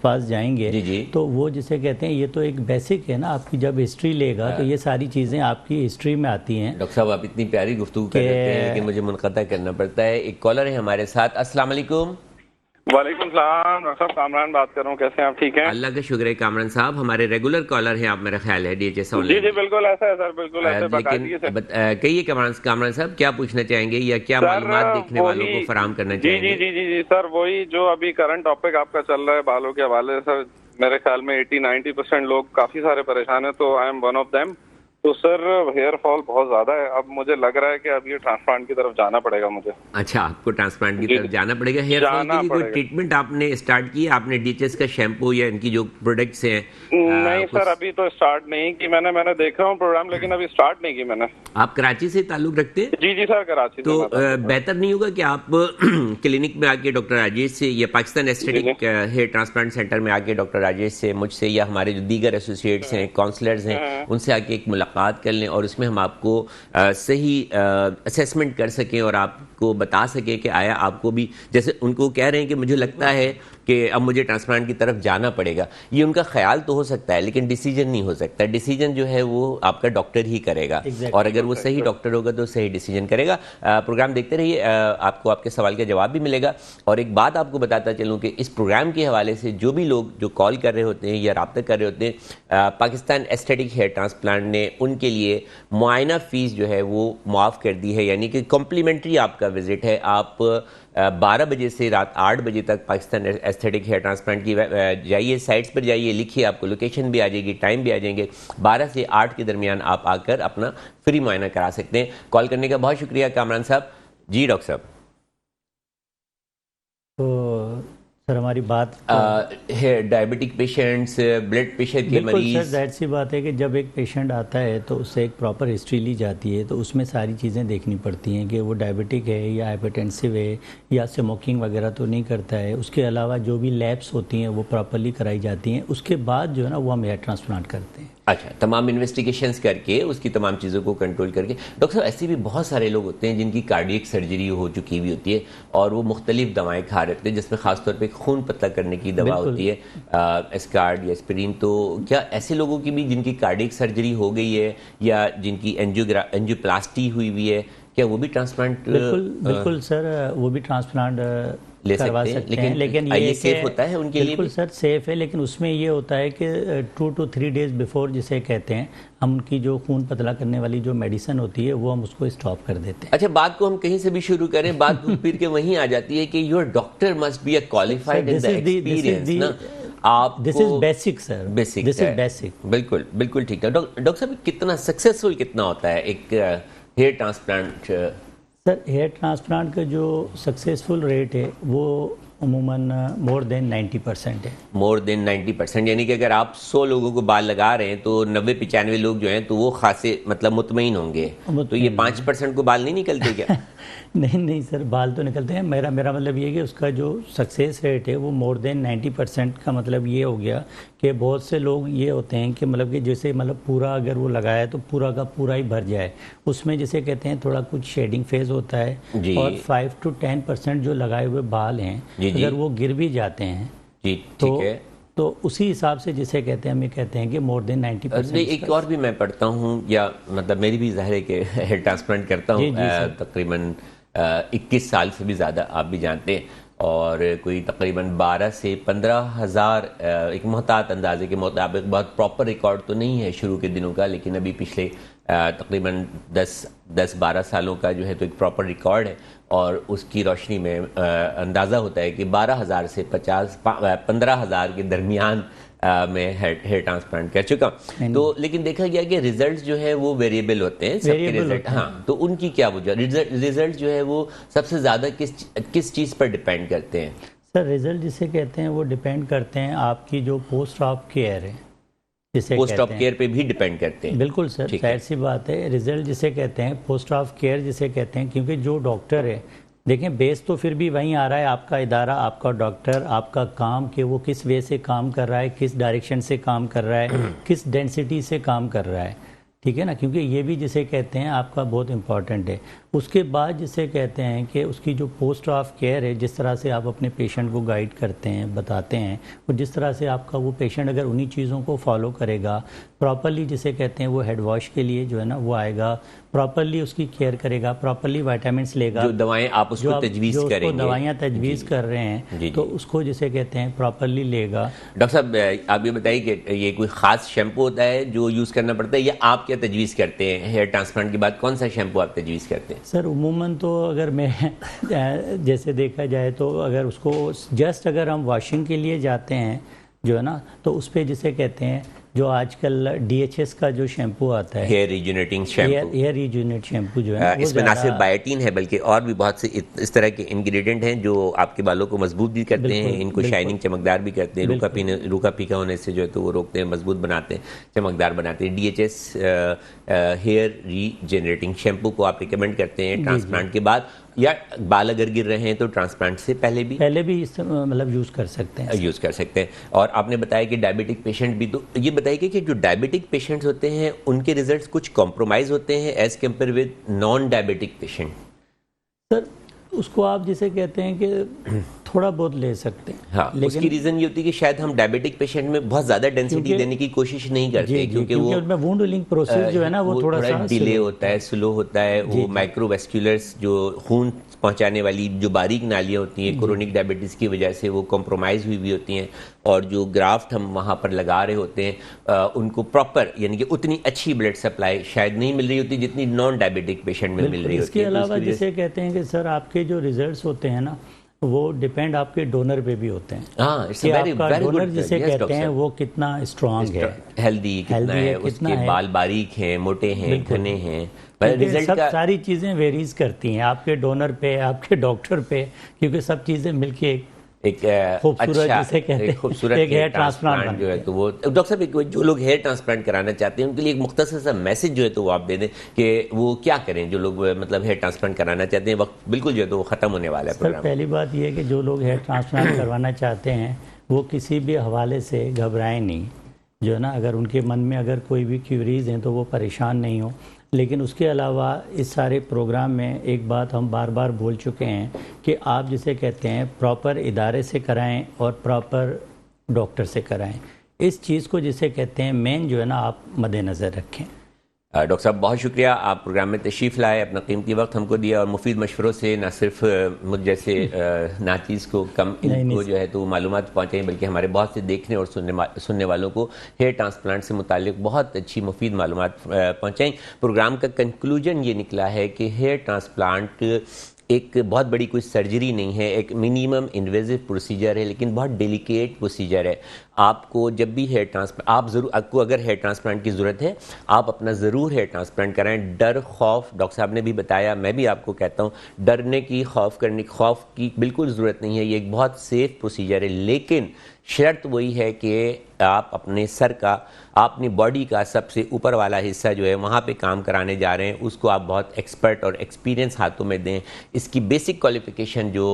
پاس جائیں گے جی تو وہ جسے کہتے ہیں یہ تو ایک بیسک ہے نا، آپ کی جب ہسٹری لے گا تو یہ ساری چیزیں آپ کی ہسٹری میں آتی ہیں. ڈاکٹر صاحب آپ اتنی پیاری گفتگو کر رہے ہیں کہ مجھے منقطع کرنا پڑتا ہے. ایک کالر ہے ہمارے ساتھ. السلام علیکم. وعلیکم السلام ڈاکٹر صاحب، کامران بات کر رہا ہوں. کیسے ہیں آپ؟ ٹھیک ہیں؟ اللہ کا شکر ہے کامران صاحب، ہمارے ریگولر کالر ہیں آپ، میرا خیال ہے D H S online. جی بالکل ایسا ہے سر، بالکل ایسا باقاعدگی سے. کہیے کامران صاحب کیا پوچھنا چاہیں گے یا کیا معلومات دیکھنے والوں کو فراہم کرنا چاہیں گے؟ جی سر، وہی جو ابھی کرنٹ ٹاپک آپ کا چل رہا ہے بالوں کے حوالے سے، میرے خیال میں 80-90% لوگ کافی سارے پریشان ہیں، تو I am one of them. تو سر ہیئر فال بہت زیادہ ہے، اب مجھے لگ رہا ہے کہ اب یہ ٹرانسپلانٹ کی طرف جانا پڑے گا مجھے. اچھا، آپ کو ٹرانسپلانٹ کی طرف جانا پڑے گا. ہیئر فال کے لیے کوئی ٹریٹمنٹ آپ نے اسٹارٹ کی؟ آپ نے ڈی ایچ ایس کا شیمپو یا ان کی جو پروڈکٹس ہیں؟ نہیں سر، ابھی تو اسٹارٹ نہیں کی میں نے دیکھا ہوں پروگرام، لیکن ابھی اسٹارٹ نہیں کی میں نے. آپ کراچی سے تعلق رکھتے ہیں؟ جی سر، کراچی. تو بہتر نہیں ہوگا کہ آپ کلینک میں آ کے ڈاکٹر راجیش سے یا پاکستان ایسٹھیٹک ہیئر ٹرانسپلانٹ سینٹر میں آ کے ڈاکٹر راجیش سے، مجھ سے یا ہمارے جو دیگر ایسوسیٹس ہیں، کاؤنسلرز ہیں، ان سے آ کے ایک ملاقات کر لیں اور اس میں ہم آپ کو صحیح اسیسمنٹ کر سکیں اور آپ کو بتا سکیں کہ آیا آپ کو بھی، جیسے ان کو کہہ رہے ہیں کہ مجھے لگتا ہے کہ اب مجھے ٹرانسپلانٹ کی طرف جانا پڑے گا، یہ ان کا خیال تو ہو سکتا ہے لیکن ڈیسیجن نہیں ہو سکتا. ڈیسیجن جو ہے وہ آپ کا ڈاکٹر ہی کرے گا، اور اگر وہ صحیح ڈاکٹر ہوگا تو صحیح ڈیسیجن کرے گا. پروگرام دیکھتے رہیے، آپ کو آپ کے سوال کا جواب بھی ملے گا. اور ایک بات آپ کو بتاتا چلوں کہ اس پروگرام کے حوالے سے جو بھی لوگ جو کال کر رہے ہوتے ہیں یا رابطہ کر رہے ہوتے ہیں، پاکستان ایسٹھیٹک ہیئر ٹرانسپلانٹ نے ان کے لیے معائنہ فیس جو ہے وہ معاف کر دی ہے، یعنی کہ کمپلیمنٹری آپ کا وزٹ ہے. آپ 12 بجے سے رات 8 بجے تک پاکستان ایسٹھیٹک ہیئر ٹرانسپلانٹ کی جائیے، سائٹس پر جائیے، لکھیے، آپ کو لوکیشن بھی آ جائے گی، ٹائم بھی آ جائیں گے. 12 سے 8 کے درمیان آپ آ کر اپنا فری معائنہ کرا سکتے ہیں. کال کرنے کا بہت شکریہ کامران صاحب. جی ڈاکٹر صاحب. تو سر ہماری بات ڈائبٹک پیشنٹس، بلڈ پریشر کے بالکل مریض. سر ظاہر سی بات ہے کہ جب ایک پیشنٹ آتا ہے تو اس سے ایک پراپر ہسٹری لی جاتی ہے، تو اس میں ساری چیزیں دیکھنی پڑتی ہیں کہ وہ ڈائبٹک ہے یا ہائپرٹینسو ہے یا اسموکنگ وغیرہ تو نہیں کرتا ہے. اس کے علاوہ جو بھی لیبس ہوتی ہیں وہ پراپرلی کرائی جاتی ہیں. اس کے بعد جو ہے نا وہ ہم ہیئر ٹرانسپلانٹ کرتے ہیں. اچھا، تمام انویسٹیگیشنز کر کے اس کی تمام چیزوں کو کنٹرول کر کے. ڈاکٹر صاحب ایسے بھی بہت سارے لوگ ہوتے ہیں جن کی کارڈیک سرجری ہو چکی ہوئی ہوتی ہے اور وہ مختلف دوائیں کھا رہے ہوتے ہیں، جس میں خاص طور پہ خون پتلا کرنے کی دوا ہوتی ہے، اسکارڈ یا اسپرین. تو کیا ایسے لوگوں کی بھی جن کی کارڈیک سرجری ہو گئی ہے یا جن کی اینجیوپلاسٹی ہوئی ہوئی ہے، کیا وہ بھی ٹرانسپلانٹ؟ بالکل سر، وہ بھی ٹرانسپلانٹ لے کروا سکتے ہیں، لیکن یہ سیف ہوتا ہے ان کے لیے؟ بالکل سر سیف ہے، لیکن اس میں یہ ہوتا ہے کہ 2 to 3 days بیفور جسے کہتے ہیں، ہم ان کی جو خون پتلا کرنے والی جو میڈیسن ہوتی ہے وہ ہم اس کو اسٹاپ کر دیتے ہیں. اچھا، بات کو ہم کہیں سے بھی شروع کریں، بات پھر کے وہیں آ جاتی ہے کہ your doctor must be a qualified in the experience نا. آپ this is basic sir, basic this is basic. بالکل ٹھیک ہے. ڈاکٹر صاحب کتنا سکسیسفل کتنا ہوتا ہے ایک ہیئر ٹرانسپلانٹ؟ سر ہیئر ٹرانسپلانٹ کا جو سکسیزفل ریٹ ہے وہ عموماً مور دین 90% ہے. مور دین 90%، یعنی کہ اگر آپ 100 لوگوں کو بال لگا رہے ہیں تو 90-95 لوگ جو ہیں تو وہ خاصے مطلب مطمئن ہوں گے. تو یہ 5% کو بال نہیں نکلتے کیا؟ نہیں سر، بال تو نکلتے ہیں. میرا مطلب یہ ہے کہ اس کا جو سکسیس ریٹ ہے وہ مور دین 90% کا مطلب یہ ہو گیا کہ بہت سے لوگ یہ ہوتے ہیں کہ مطلب کہ جیسے مطلب پورا اگر وہ لگایا تو پورا کا پورا ہی بھر جائے. اس میں جیسے کہتے ہیں تھوڑا کچھ شیڈنگ فیز ہوتا ہے، اور 5 to 10% جو لگائے ہوئے بال ہیں اگر وہ گر بھی جاتے ہیں تو اسی حساب سے جسے کہتے ہیں ہم یہ کہتے ہیں کہ مور دین 90%. ایک اور بھی میں پڑھتا ہوں، یا مطلب میری بھی ظاہر ہے کہ ہیئر ٹرانسپلانٹ کرتا ہوں تقریباً 21 سال سے بھی زیادہ، آپ بھی جانتے ہیں، اور کوئی تقریباً 12 سے 15 ہزار ایک محتاط اندازے کے مطابق، بہت پراپر ریکارڈ تو نہیں ہے شروع کے دنوں کا، لیکن ابھی پچھلے تقریباً 10-12 سالوں کا جو ہے تو ایک پراپر ریکارڈ ہے، اور اس کی روشنی میں اندازہ ہوتا ہے کہ 12,000 سے 15,000 کے درمیان میں ہیئر ٹرانسپلانٹ کر چکا. تو لیکن دیکھا گیا کہ ریزلٹس جو ہے وہ ویریبل ہوتے ہیں، سب کے ریزلٹ. ہاں، تو ان کی کیا وجہ؟ ریزلٹ جو ہے وہ سب سے زیادہ کس چیز پر ڈیپینڈ کرتے ہیں؟ سر ریزلٹ جسے کہتے ہیں وہ ڈیپینڈ کرتے ہیں آپ کی جو پوسٹ آف کیئر ہے، پوسٹ آف کیئر پہ بھی ڈیپینڈ کرتے ہیں. بالکل سر، ظاہر سی بات ہے. ریزلٹ جسے کہتے ہیں پوسٹ آف کیئر جسے کہتے ہیں، کیونکہ جو ڈاکٹر ہے، دیکھیں بیس تو پھر بھی وہیں آ رہا ہے، آپ کا ادارہ، آپ کا ڈاکٹر، آپ کا کام کہ وہ کس وے سے کام کر رہا ہے، کس ڈائریکشن سے کام کر رہا ہے، کس ڈینسٹی سے کام کر رہا ہے. ٹھیک ہے نا, کیونکہ یہ بھی جسے کہتے ہیں آپ کا بہت امپورٹنٹ ہے. اس کے بعد جسے کہتے ہیں کہ اس کی جو پوسٹ آف کیئر ہے, جس طرح سے آپ اپنے پیشنٹ کو گائیڈ کرتے ہیں, بتاتے ہیں, اور جس طرح سے آپ کا وہ پیشنٹ اگر انہی چیزوں کو فالو کرے گا پراپرلی, جسے کہتے ہیں وہ ہیڈ واش کے لیے جو ہے نا وہ آئے گا, پراپرلی اس کی کیئر کرے گا, پراپرلی وائٹامنس لے گا, جو دوائیں آپ اس کو تجویز کریں گے, دوائیاں تجویز کر رہے ہیں تو اس کو جسے کہتے ہیں پراپرلی لے گا. ڈاکٹر صاحب آپ یہ بتائیے کہ یہ کوئی خاص شیمپو ہوتا ہے جو یوز کرنا پڑتا ہے, یا آپ کیا تجویز کرتے ہیں ہیئر ٹرانسپلانٹ کے بعد, کون سا شیمپو آپ تجویز کرتے ہیں؟ سر عموماً تو اگر میں جیسے دیکھا جائے تو اگر اس کو جسٹ اگر ہم واشنگ کے لیے جاتے ہیں جو ہے نا, تو اس پہ جسے کہتے ہیں جو آج کل ڈی ایچ ایس کا جو شیمپو آتا ہے, hair regenerating shampoo, hair regenerate shampoo جو ہے اس میں نہ صرف بائیوٹین ہے بلکہ اور بھی بہت سے اس طرح کے انگریڈینٹ ہیں جو آپ کے بالوں کو مضبوط بھی کرتے ہیں, ان کو شائننگ چمکدار بھی کرتے ہیں, روکھا پھیکا ہونے سے جو ہے تو وہ روکتے ہیں, مضبوط بناتے ہیں, چمکدار بناتے ہیں. D H S hair regenerating shampoo کو آپ ریکمینڈ کرتے ہیں ٹرانسپلانٹ کے بعد, یا بال اگر گر رہے ہیں تو ٹرانسپلانٹ سے پہلے بھی مطلب یوز کر سکتے ہیں. اور آپ نے بتایا کہ ڈائبیٹک پیشنٹ بھی, تو یہ بتائیے کہ جو ڈائبیٹک پیشنٹس ہوتے ہیں ان کے ریزلٹس کچھ کمپرومائز ہوتے ہیں as compare with non diabetic patient? Sir اس کو آپ جسے کہتے ہیں کہ تھوڑا بہت لے سکتے ہیں. ہاں, اس کی ریزن یہ ہوتی ہے کہ شاید ہم ڈائبیٹک پیشنٹ میں بہت زیادہ ڈینسٹی دینے کی کوشش نہیں کرتے, کیونکہ وہ وونڈ ہیلنگ پروسیس جو ہے نا وہ تھوڑا سا ڈیلے ہوتا ہے, سلو ہوتا ہے. وہ مائکرو ویسکولرز جو خون پہنچانے والی جو باریک نالیاں ہوتی ہیں کرونک ڈائبٹیز کی وجہ سے وہ کمپرومائز ہوئی ہوتی ہیں, اور جو گرافٹ ہم وہاں پر لگا رہے ہوتے ہیں ان کو پراپر یعنی کہ اتنی اچھی بلڈ سپلائی شاید نہیں مل رہی ہوتی جتنی نان ڈائبیٹک پیشنٹ میں مل رہی ہوتی ہے. اس کے علاوہ جسے کہتے ہیں کہ سر آپ کے جو ریزلٹس ہوتے ہیں نا وہ ڈیپینڈ آپ کے ڈونر پہ بھی ہوتے ہیں. کہ آپ کا ڈونر جسے کہتے ہیں وہ کتنا اسٹرانگ ہے, ہیلدی کتنا ہے, اس کے بال باریک ہیں, موٹے ہیں, گھنے ہیں. سب ساری چیزیں ویریز کرتی ہیں آپ کے ڈونر پہ, آپ کے ڈاکٹر پہ, کیونکہ سب چیزیں مل کے ایک خوبصورت ہیئر ٹرانسپلانٹ جو ہے تو وہ ڈاکٹر صاحب جو لوگ ہیئر ٹرانسپلانٹ کرانا چاہتے ہیں ان کے لیے ایک مختصر سا میسج جو ہے تو وہ آپ دے دیں کہ وہ کیا کریں, جو لوگ مطلب ہیئر ٹرانسپلانٹ کرانا چاہتے ہیں. وقت بالکل جو ہے تو وہ ختم ہونے والا ہے پروگرام. پہلی بات یہ ہے کہ جو لوگ ہیئر ٹرانسپلانٹ کروانا چاہتے ہیں وہ کسی بھی حوالے سے گھبرائیں نہیں, جو ہے نا, اگر ان کے من میں اگر کوئی بھی کیوریز ہیں تو وہ پریشان نہیں ہوں. لیکن اس کے علاوہ اس سارے پروگرام میں ایک بات ہم بار بار بول چکے ہیں کہ آپ جسے کہتے ہیں پراپر ادارے سے کرائیں اور پراپر ڈاکٹر سے کرائیں. اس چیز کو جسے کہتے ہیں مین جو ہے نا آپ مد نظر رکھیں. ڈاکٹر صاحب بہت شکریہ, آپ پروگرام میں تشریف لائے, اپنا قیمتی وقت ہم کو دیا, اور مفید مشوروں سے نہ صرف مجھ جیسے ناچیز کو کم ان کو جو ہے تو معلومات پہنچائیں بلکہ ہمارے بہت سے دیکھنے اور سننے والوں کو ہیئر ٹرانسپلانٹ سے متعلق بہت اچھی مفید معلومات پہنچائیں. پروگرام کا کنکلوژن یہ نکلا ہے کہ ہیئر ٹرانسپلانٹ ایک بہت بڑی کوئی سرجری نہیں ہے, ایک منیمم انویزو پروسیجر ہے, لیکن بہت ڈیلیکیٹ پروسیجر ہے. آپ کو جب بھی ہیئر ٹرانسپلانٹ آپ کو اگر ہیئر ٹرانسپلانٹ کی ضرورت ہے آپ اپنا ضرور ہیئر ٹرانسپلانٹ کرائیں. ڈر خوف ڈاکٹر صاحب نے بھی بتایا, میں بھی آپ کو کہتا ہوں, ڈرنے کی خوف کی بالکل ضرورت نہیں ہے. یہ ایک بہت سیف پروسیجر ہے, لیکن شرط وہی ہے کہ آپ اپنے سر کا, اپنی باڈی کا سب سے اوپر والا حصہ جو ہے وہاں پہ کام کرانے جا رہے ہیں اس کو آپ بہت ایکسپرٹ اور ایکسپیرینس ہاتھوں میں دیں. اس کی بیسک کوالیفیکیشن جو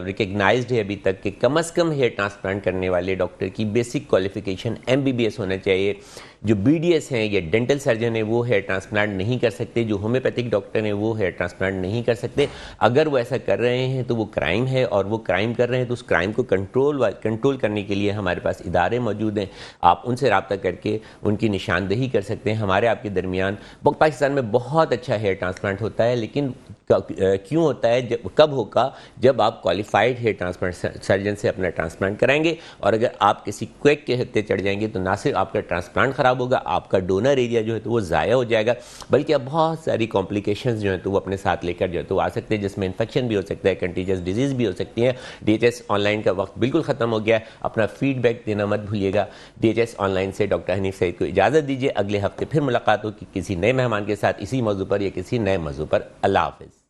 ریکگنائزڈ ہے ابھی تک کہ کم از کم ہیئر ٹرانسپلانٹ کرنے والے ڈاکٹر کی بیسک کوالیفیکیشن MBBS ہونا چاہیے. جو BDS ہیں یا ڈینٹل سرجن ہیں وہ ہیئر ٹرانسپلانٹ نہیں کر سکتے, جو ہومیوپیتھک ڈاکٹر ہیں وہ ہیئر ٹرانسپلانٹ نہیں کر سکتے. اگر وہ ایسا کر رہے ہیں تو وہ کرائم ہے, اور وہ کرائم کر رہے ہیں تو اس کرائم کو کنٹرول کرنے کے لیے ہمارے پاس ادارے موجود ہیں. آپ ان سے رابطہ کر کے ان کی نشاندہی کر سکتے ہیں. ہمارے آپ کے درمیان پاکستان میں بہت اچھا ہیئر ٹرانسپلانٹ ہوتا ہے, لیکن کیوں ہوتا ہے, کب ہوگا, جب آپ کوالیفائڈ ہیئر ٹرانسپلانٹ سرجن سے اپنا ٹرانسپلانٹ کرائیں گے. اور اگر آپ کسی کویک کے ہتھے چڑھ جائیں گے تو نہ صرف آپ کا ٹرانسپلانٹ خراب ہوگا, آپ کا ڈونر ایریا جو ہے تو وہ ضائع ہو جائے گا, بلکہ اب بہت ساری کمپلیکیشنز جو ہیں تو وہ اپنے ساتھ لے کر جو ہے تو آ سکتے ہیں, جس میں انفیکشن بھی ہو سکتا ہے, کنٹیجس ڈیزیز بھی ہو سکتی ہیں. DHS آن لائن کا وقت بالکل ختم ہو گیا ہے. اپنا فیڈ بیک دینا مت بھولیے گا. DHS آن لائن سے ڈاکٹر حنیف سعید کو اجازت دیجیے. اگلے ہفتے پھر ملاقات ہوگی کسی نئے مہمان کے ساتھ اسی موضوع پر یا کسی نئے موضوع پر. اللہ حافظ.